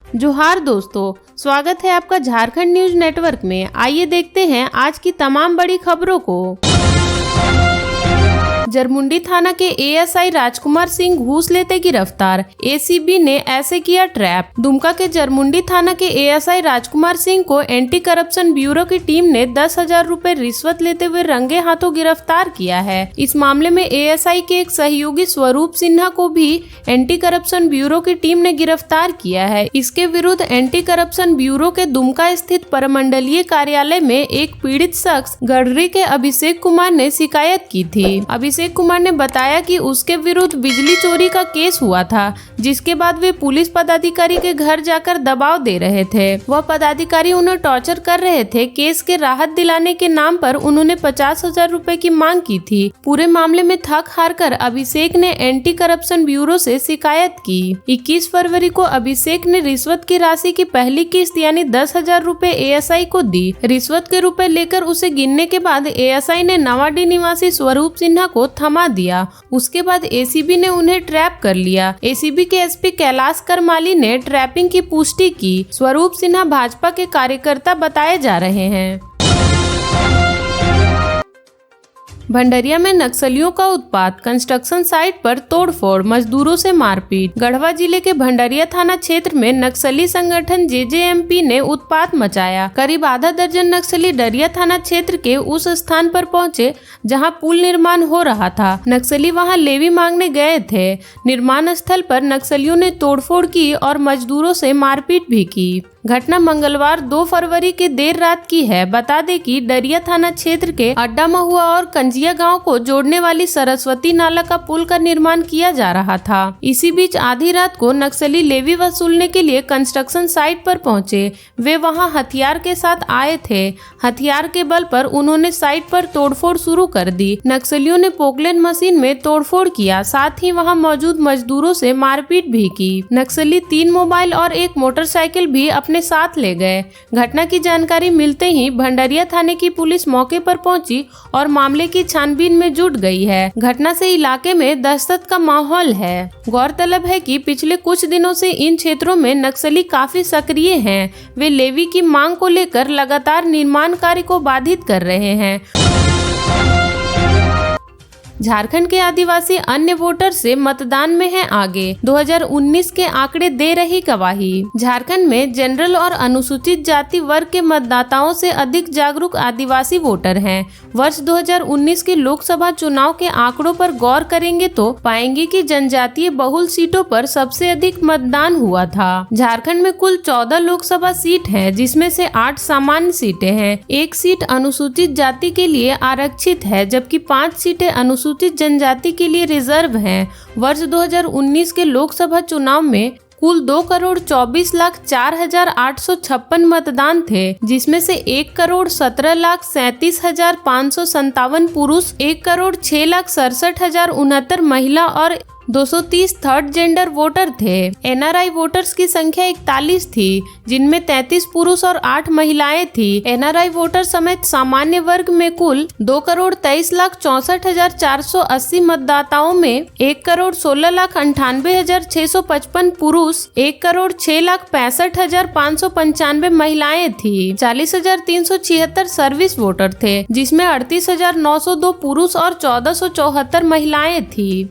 जोहार दोस्तों, स्वागत है आपका झारखंड न्यूज नेटवर्क में। आइए देखते हैं आज की तमाम बड़ी खबरों को। जरमुंडी थाना के एएसआई राजकुमार सिंह घूस लेते गिरफ्तार, एसीबी ने ऐसे किया ट्रैप। दुमका के जरमुंडी थाना के एएसआई राजकुमार सिंह को एंटी करप्शन ब्यूरो की टीम ने 10,000 रुपए रिश्वत लेते हुए रंगे हाथों गिरफ्तार किया है। इस मामले में एएसआई के एक सहयोगी स्वरूप सिन्हा को भी एंटी करप्शन ब्यूरो की टीम ने गिरफ्तार किया है। इसके विरुद्ध एंटी करप्शन ब्यूरो के दुमका स्थित परमंडलीय कार्यालय में एक पीड़ित शख्स गढ़री के अभिषेक कुमार ने शिकायत की थी। अभिषेक कुमार ने बताया कि उसके विरुद्ध बिजली चोरी का केस हुआ था, जिसके बाद वे पुलिस पदाधिकारी के घर जाकर दबाव दे रहे थे। वह पदाधिकारी उन्हें टॉर्चर कर रहे थे। केस के राहत दिलाने के नाम पर उन्होंने 50,000 रुपए की मांग की थी। पूरे मामले में थक हार कर अभिषेक ने एंटी करप्शन ब्यूरो से शिकायत की। 21 फरवरी को अभिषेक ने रिश्वत की राशि की पहली किस्त यानी 10,000 रुपए एएसआई को दी। रिश्वत के रुपए लेकर उसे गिनने के बाद एएसआई ने नवाडी निवासी स्वरूप सिन्हा को थमा दिया। उसके बाद एसीबी ने उन्हें ट्रैप कर लिया। एसीबी के एसपी कैलाश करमाली ने ट्रैपिंग की पुष्टि की। स्वरूप सिन्हा भाजपा के कार्यकर्ता बताए जा रहे हैं। भंडरिया में नक्सलियों का उत्पात, कंस्ट्रक्शन साइट पर तोड़फोड़, मजदूरों से मारपीट। गढ़वा जिले के भंडरिया थाना क्षेत्र में नक्सली संगठन जेजेएमपी ने उत्पात मचाया। करीब आधा दर्जन नक्सली डरिया थाना क्षेत्र के उस स्थान पर पहुंचे जहां पुल निर्माण हो रहा था। नक्सली वहां लेवी मांगने गए थे। निर्माण स्थल पर नक्सलियों ने तोड़फोड़ की और मजदूरों से मारपीट भी की। घटना मंगलवार 2 फरवरी के देर रात की है। बता दें कि डरिया थाना क्षेत्र के अड्डा महुआ और कंजिया गांव को जोड़ने वाली सरस्वती नाला का पुल का निर्माण किया जा रहा था। इसी बीच आधी रात को नक्सली लेवी वसूलने के लिए कंस्ट्रक्शन साइट पर पहुंचे। वे वहां हथियार के साथ आए थे। हथियार के बल पर उन्होंने साइट पर तोड़फोड़ शुरू कर दी। नक्सलियों ने पोकलेन मशीन में तोड़फोड़ किया, साथ ही वहां मौजूद मजदूरों से मारपीट भी की। नक्सली 3 मोबाइल और एक मोटरसाइकिल भी अपने साथ ले गए। घटना की जानकारी मिलते ही भंडरिया थाने की पुलिस मौके पर पहुंची और मामले की छानबीन में जुट गई है। घटना से इलाके में दहशत का माहौल है। गौरतलब है कि पिछले कुछ दिनों से इन क्षेत्रों में नक्सली काफी सक्रिय हैं। वे लेवी की मांग को लेकर लगातार निर्माण कार्य को बाधित कर रहे हैं। झारखंड के आदिवासी अन्य वोटर से मतदान में है आगे, 2019 के आंकड़े दे रही गवाही। झारखंड में जनरल और अनुसूचित जाति वर्ग के मतदाताओं से अधिक जागरूक आदिवासी वोटर हैं। वर्ष 2019 के लोकसभा चुनाव के आंकड़ों पर गौर करेंगे तो पाएंगे कि जनजातीय बहुल सीटों पर सबसे अधिक मतदान हुआ था। झारखंड में कुल 14 लोकसभा सीट है, जिसमें से 8 सामान्य सीटें हैं। 1 सीट अनुसूचित जाति के लिए आरक्षित है, जबकि 5 सीटें अनुसूचित जनजाति के लिए रिजर्व हैं। वर्ष 2019 के लोकसभा चुनाव में कुल 2,24,04,856 मतदान थे, जिसमें से 1,17,37,557 पुरुष, 1,06,67,069 महिला और 230 थर्ड जेंडर वोटर थे। एनआरआई वोटर्स की संख्या 41 थी, जिनमें 33 पुरुष और 8 महिलाएं थी। एनआरआई वोटर समेत सामान्य वर्ग में कुल 2,23,64,480 मतदाताओं में 1,16,98,655 पुरुष, 1,06,65,595 महिलाएं थी। 40,376 सर्विस वोटर थे, जिसमें 38,902 पुरुष और 1,474 महिलाएं थी।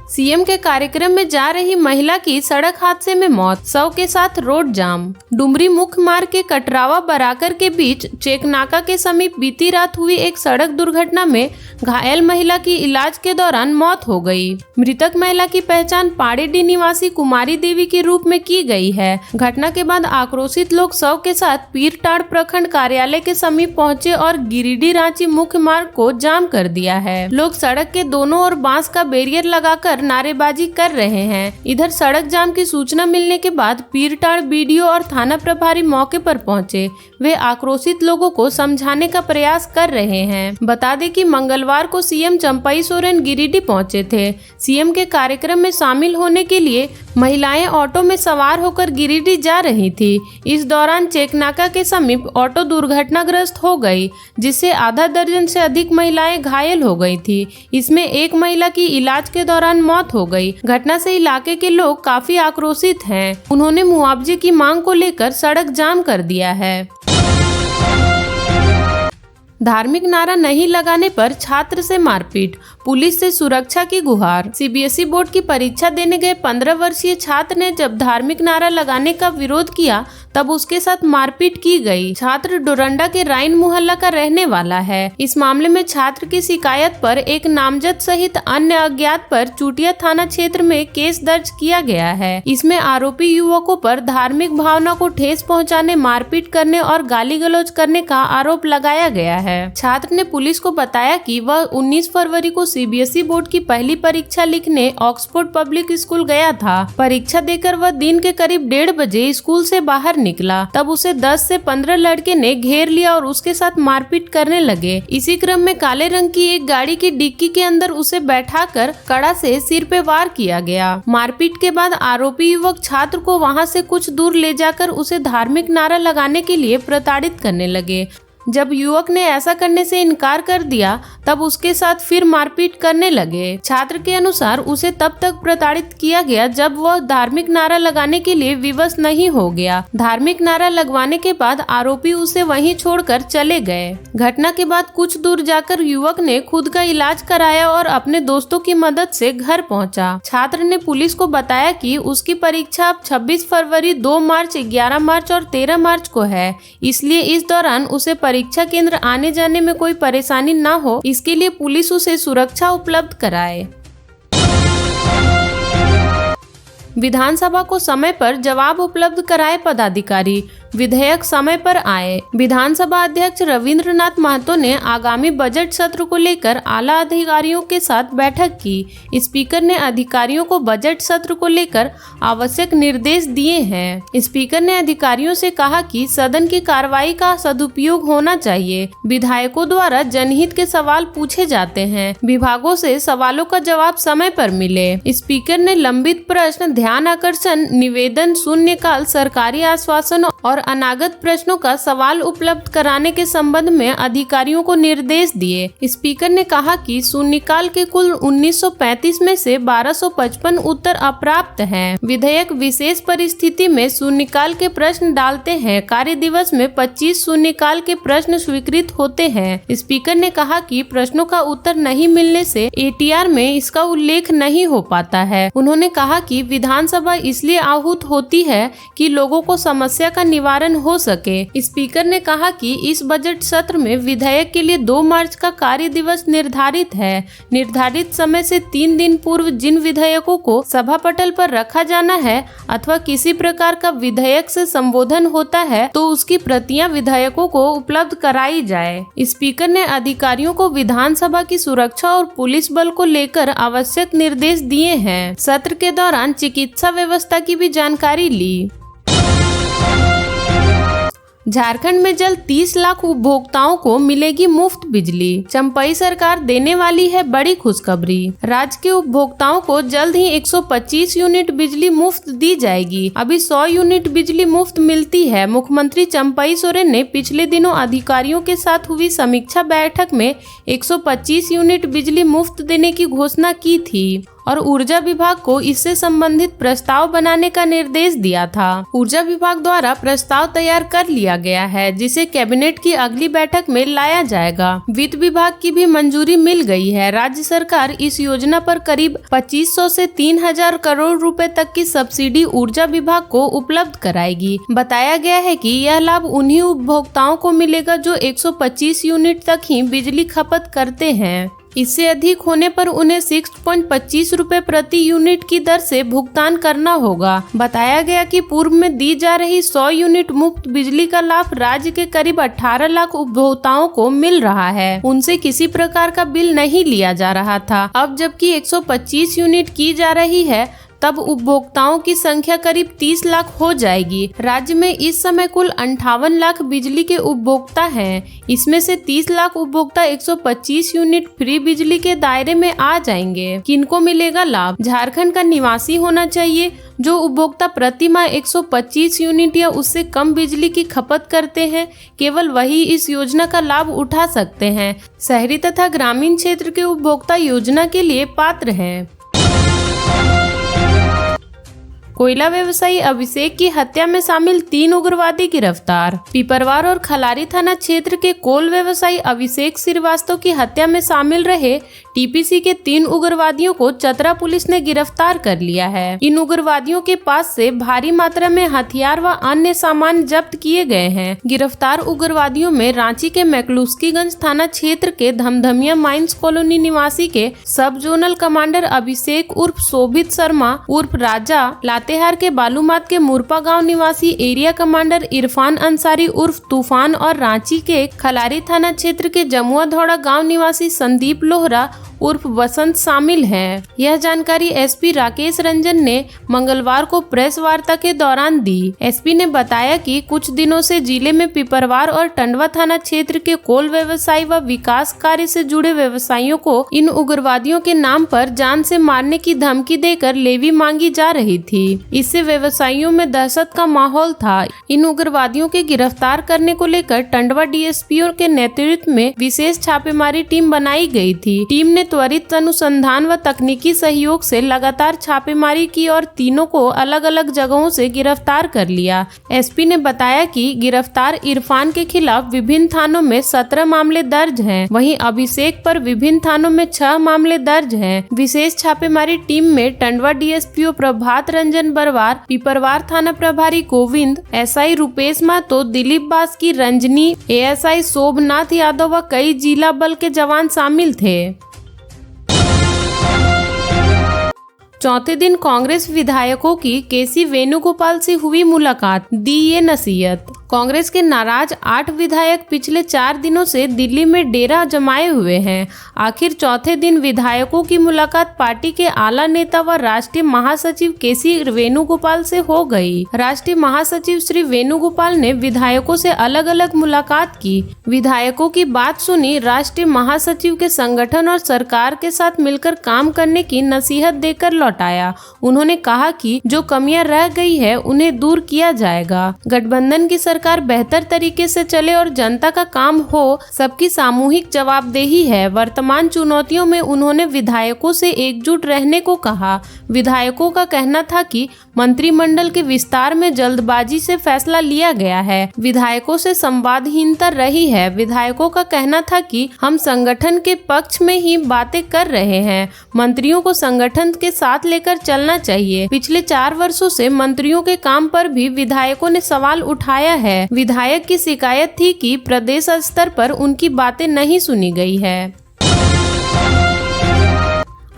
सीएम के कार्यक्रम में जा रही महिला की सड़क हादसे में मौत, 100 के साथ रोड जाम। डुमरी मुख्य मार्ग के कटरावा बराकर के बीच चेकनाका के समीप बीती रात हुई एक सड़क दुर्घटना में घायल महिला की इलाज के दौरान मौत हो गई। मृतक महिला की पहचान पाड़ेडी निवासी कुमारी देवी के रूप में की गई है। घटना के बाद आक्रोशित लोग शव के साथ पीरटाड़ प्रखंड कार्यालय के समीप पहुंचे और गिरिडीह रांची मुख्य मार्ग को जाम कर दिया है। लोग सड़क के दोनों ओर बांस का बैरियर लगाकर नारेबाजी कर रहे हैं। इधर सड़क जाम की सूचना मिलने के बाद पीरटाड़ बीडीओ और थाना प्रभारी मौके पर पहुंचे। वे आक्रोशित लोगों को समझाने का प्रयास कर रहे हैं। बता दें कि मंगलवार को सीएम चंपई सोरेन गिरिडीह पहुंचे थे। सीएम के कार्यक्रम में शामिल होने के लिए महिलाएं ऑटो में सवार होकर गिरिडीह जा रही थी। इस दौरान चेकनाका के समीप ऑटो दुर्घटनाग्रस्त हो गई, जिससे आधा दर्जन से अधिक महिलाएं घायल हो गई थी। इसमें एक महिला की इलाज के दौरान मौत हो गई। घटना से इलाके के लोग काफी आक्रोशित हैं। उन्होंने मुआवजे की मांग को लेकर सड़क जाम कर दिया है। धार्मिक नारा नहीं लगाने पर छात्र से मारपीट, पुलिस से सुरक्षा की गुहार। सीबीएसई बोर्ड की परीक्षा देने गए 15 वर्षीय छात्र ने जब धार्मिक नारा लगाने का विरोध किया तब उसके साथ मारपीट की गई। छात्र डोरंडा के राइन मोहल्ला का रहने वाला है। इस मामले में छात्र की शिकायत पर एक नामजद सहित अन्य अज्ञात पर चूटिया थाना क्षेत्र में केस दर्ज किया गया है। इसमें आरोपी युवकों पर धार्मिक भावना को ठेस पहुंचाने, मारपीट करने और गाली गलौज करने का आरोप लगाया गया है। छात्र ने पुलिस को बताया कि वह 19 फरवरी को सीबीएसई बोर्ड की पहली परीक्षा लिखने ऑक्सफोर्ड पब्लिक स्कूल गया था। परीक्षा देकर वह दिन के करीब 1:30 बजे स्कूल से बाहर निकला। तब उसे 10 से 15 लड़के ने घेर लिया और उसके साथ मारपीट करने लगे। इसी क्रम में काले रंग की एक गाड़ी की डिक्की के अंदर उसे बैठाकर कड़ा से सिर पे वार किया गया। मारपीट के बाद आरोपी युवक छात्र को वहां से कुछ दूर ले जाकर उसे धार्मिक नारा लगाने के लिए प्रताड़ित करने लगे। जब युवक ने ऐसा करने से इनकार कर दिया तब उसके साथ फिर मारपीट करने लगे। छात्र के अनुसार उसे तब तक प्रताड़ित किया गया जब वह धार्मिक नारा लगाने के लिए विवश नहीं हो गया। धार्मिक नारा लगवाने के बाद आरोपी उसे वहीं छोड़कर चले गए। घटना के बाद कुछ दूर जाकर युवक ने खुद का इलाज कराया और अपने दोस्तों की मदद से घर पहुंचा। छात्र ने पुलिस को बताया कि उसकी परीक्षा अब 26 फरवरी, 2 मार्च, 11 मार्च और 13 मार्च को है, इसलिए इस दौरान उसे परीक्षा केंद्र आने जाने में कोई परेशानी न हो, इसके लिए पुलिस उसे सुरक्षा उपलब्ध कराए। विधानसभा को समय पर जवाब उपलब्ध कराए पदाधिकारी, विधेयक समय पर आए। विधानसभा अध्यक्ष रविंद्रनाथ महतो ने आगामी बजट सत्र को लेकर आला अधिकारियों के साथ बैठक की। स्पीकर ने अधिकारियों को बजट सत्र को लेकर आवश्यक निर्देश दिए हैं। स्पीकर ने अधिकारियों से कहा कि सदन की कार्रवाई का सदुपयोग होना चाहिए। विधायकों द्वारा जनहित के सवाल पूछे जाते हैं, विभागों से सवालों का जवाब समय पर मिले। स्पीकर ने लंबित प्रश्न, ध्यान आकर्षण, निवेदन, शून्यकाल, सरकारी आश्वासन और अनागत प्रश्नों का सवाल उपलब्ध कराने के संबंध में अधिकारियों को निर्देश दिए। स्पीकर ने कहा कि शून्यकाल के कुल 1935 में से 1255 उत्तर अप्राप्त हैं। विधेयक विशेष परिस्थिति में शून्यकाल के प्रश्न डालते हैं। कार्य दिवस में 25 शून्यकाल के प्रश्न स्वीकृत होते हैं। स्पीकर ने कहा कि प्रश्नों का उत्तर नहीं मिलने से एटीआर में इसका उल्लेख नहीं हो पाता है। उन्होंने कहा कि विधानसभा इसलिए आहूत होती है कि लोगों को समस्या का निवारण हो सके। स्पीकर ने कहा कि इस बजट सत्र में विधेयक के लिए 2 मार्च का कार्य दिवस निर्धारित है। निर्धारित समय से 3 दिन पूर्व जिन विधेयकों को सभा पटल पर रखा जाना है अथवा किसी प्रकार का विधेयक से संबोधन होता है तो उसकी प्रतियां विधायकों को उपलब्ध कराई जाए। स्पीकर ने अधिकारियों को विधानसभा की सुरक्षा और पुलिस बल को लेकर आवश्यक निर्देश दिए हैं। सत्र के दौरान चिकित्सा व्यवस्था की भी जानकारी ली। झारखंड में जल्द 30 लाख उपभोक्ताओं को मिलेगी मुफ्त बिजली, चंपई सरकार देने वाली है बड़ी खुशखबरी। राज्य के उपभोक्ताओं को जल्द ही 125 यूनिट बिजली मुफ्त दी जाएगी। अभी 100 यूनिट बिजली मुफ्त मिलती है। मुख्यमंत्री चंपई सोरेन ने पिछले दिनों अधिकारियों के साथ हुई समीक्षा बैठक में 125 यूनिट बिजली मुफ्त देने की घोषणा की थी और ऊर्जा विभाग को इससे संबंधित प्रस्ताव बनाने का निर्देश दिया था। ऊर्जा विभाग द्वारा प्रस्ताव तैयार कर लिया गया है, जिसे कैबिनेट की अगली बैठक में लाया जाएगा। वित्त विभाग की भी मंजूरी मिल गई है। राज्य सरकार इस योजना पर करीब 2500 से 3000 करोड़ रुपए तक की सब्सिडी ऊर्जा विभाग को उपलब्ध कराएगी। बताया गया है कि यह लाभ उन्हीं उपभोक्ताओं को मिलेगा जो 125 यूनिट तक ही बिजली खपत करते हैं। इससे अधिक होने पर उन्हें 6.25 रुपए प्रति यूनिट की दर से भुगतान करना होगा। बताया गया कि पूर्व में दी जा रही 100 यूनिट मुफ्त बिजली का लाभ राज्य के करीब 18 लाख उपभोक्ताओं को मिल रहा है। उनसे किसी प्रकार का बिल नहीं लिया जा रहा था। अब जबकि 125 यूनिट की जा रही है तब उपभोक्ताओं की संख्या करीब 30 लाख हो जाएगी। राज्य में इस समय कुल 58 लाख बिजली के उपभोक्ता हैं। इसमें से 30 लाख उपभोक्ता 125 यूनिट फ्री बिजली के दायरे में आ जाएंगे। किनको मिलेगा लाभ? झारखंड का निवासी होना चाहिए। जो उपभोक्ता प्रति माह 125 यूनिट या उससे कम बिजली की खपत करते हैं, केवल वही इस योजना का लाभ उठा सकते हैं। शहरी तथा ग्रामीण क्षेत्र के उपभोक्ता योजना के लिए पात्र हैं। कोयला व्यवसायी अभिषेक की हत्या में शामिल 3 उग्रवादी गिरफ्तार। पिपरवार और खलारी थाना क्षेत्र के कोल व्यवसायी अभिषेक श्रीवास्तव की हत्या में शामिल रहे टीपीसी के 3 उग्रवादियों को चतरा पुलिस ने गिरफ्तार कर लिया है। इन उग्रवादियों के पास से भारी मात्रा में हथियार व अन्य सामान जब्त किए गए हैं। गिरफ्तार उग्रवादियों में रांची के मैकलुस्कीगंज थाना क्षेत्र के धमधमिया माइंस कॉलोनी निवासी के सब जोनल कमांडर अभिषेक उर्फ शोभित शर्मा उर्फ राजा, लातेहार के बालूमाथ के मुरपा गांव निवासी एरिया कमांडर इरफान अंसारी उर्फ तूफान और रांची के खलारी थाना क्षेत्र के जमुआ धौड़ा गांव निवासी संदीप लोहरा उर्फ बसंत शामिल हैं। यह जानकारी एसपी राकेश रंजन ने मंगलवार को प्रेस वार्ता के दौरान दी। एसपी ने बताया कि कुछ दिनों से जिले में पिपरवार और टंडवा थाना क्षेत्र के कोल व्यवसायी व विकास कार्य से जुड़े व्यवसायियों को इन उग्रवादियों के नाम पर जान से मारने की धमकी देकर लेवी मांगी जा रही थी। इससे व्यवसायियों में दहशत का माहौल था। इन उग्रवादियों के गिरफ्तार करने को लेकर टंडवा डीएसपीओ के नेतृत्व में विशेष छापेमारी टीम बनाई गई थी। टीम ने त्वरित अनुसंधान व तकनीकी सहयोग से लगातार छापेमारी की और तीनों को अलग अलग जगहों से गिरफ्तार कर लिया। एसपी ने बताया कि गिरफ्तार इरफान के खिलाफ विभिन्न थानों में 17 मामले दर्ज हैं। वहीं अभिषेक पर विभिन्न थानों में 6 मामले दर्ज हैं। विशेष छापेमारी टीम में टंडवा डीएसपीओ प्रभात रंजन बरवार, पिपरवार थाना प्रभारी गोविंद, एसआई रुपेश महतो, दिलीप बास्की, रंजनी, एएसआई शोभनाथ यादव व कई जिला बल के जवान शामिल थे। चौथे दिन कांग्रेस विधायकों की केसी वेणुगोपाल से हुई मुलाकात, दी ये नसीहत। कांग्रेस के नाराज 8 विधायक पिछले 4 दिनों से दिल्ली में डेरा जमाए हुए हैं। आखिर चौथे दिन विधायकों की मुलाकात पार्टी के आला नेता व राष्ट्रीय महासचिव केसी वेणुगोपाल से हो गई। राष्ट्रीय महासचिव श्री वेणुगोपाल ने विधायकों से अलग अलग मुलाकात की। विधायकों की बात सुनी। राष्ट्रीय महासचिव के संगठन और सरकार के साथ मिलकर काम करने की नसीहत देकर लौटाया। उन्होंने कहा कि जो कमियां रह गई है उन्हें दूर किया जाएगा। गठबंधन की सरकार बेहतर तरीके से चले और जनता का काम हो, सबकी सामूहिक जवाबदेही है। वर्तमान चुनौतियों में उन्होंने विधायकों से एकजुट रहने को कहा। विधायकों का कहना था कि मंत्रिमंडल के विस्तार में जल्दबाजी से फैसला लिया गया है। विधायकों से संवादहीनता रही है। विधायकों का कहना था कि हम संगठन के पक्ष में ही बातें कर रहे हैं। मंत्रियों को संगठन के साथ लेकर चलना चाहिए। पिछले 4 वर्षों से मंत्रियों के काम पर भी विधायकों ने सवाल उठाया है। विधायक की शिकायत थी कि प्रदेश स्तर पर उनकी बातें नहीं सुनी गई है।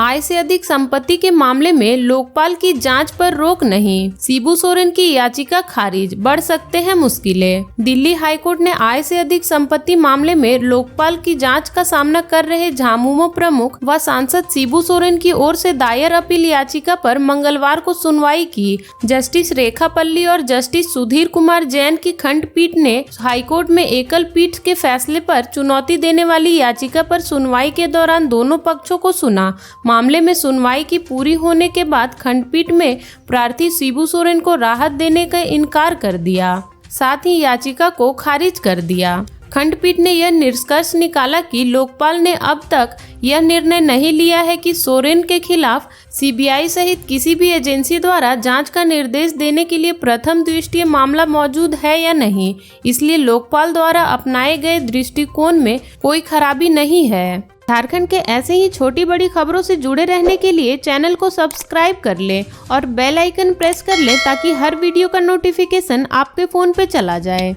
आय से अधिक संपत्ति के मामले में लोकपाल की जांच पर रोक नहीं। शिबू सोरेन की याचिका खारिज, बढ़ सकते हैं मुश्किलें। दिल्ली हाईकोर्ट ने आय से अधिक संपत्ति मामले में लोकपाल की जांच का सामना कर रहे झामुमो प्रमुख व सांसद शिबू सोरेन की ओर से दायर अपील याचिका पर मंगलवार को सुनवाई की। जस्टिस रेखा पल्ली और जस्टिस सुधीर कुमार जैन की खंडपीठ ने हाईकोर्ट में एकल पीठ के फैसले पर चुनौती देने वाली याचिका पर सुनवाई के दौरान दोनों पक्षों को सुना। मामले में सुनवाई की पूरी होने के बाद खंडपीठ में प्रार्थी शिबू सोरेन को राहत देने का इनकार कर दिया, साथ ही याचिका को खारिज कर दिया। खंडपीठ ने यह निष्कर्ष निकाला कि लोकपाल ने अब तक यह निर्णय नहीं लिया है कि सोरेन के खिलाफ सीबीआई सहित किसी भी एजेंसी द्वारा जांच का निर्देश देने के लिए प्रथम दृष्टया मामला मौजूद है या नहीं। इसलिए लोकपाल द्वारा अपनाए गए दृष्टिकोण में कोई खराबी नहीं है। झारखंड के ऐसे ही छोटी बड़ी खबरों से जुड़े रहने के लिए चैनल को सब्सक्राइब कर लें और बेल आइकन प्रेस कर लें ताकि हर वीडियो का नोटिफिकेशन आपके फोन पे चला जाए।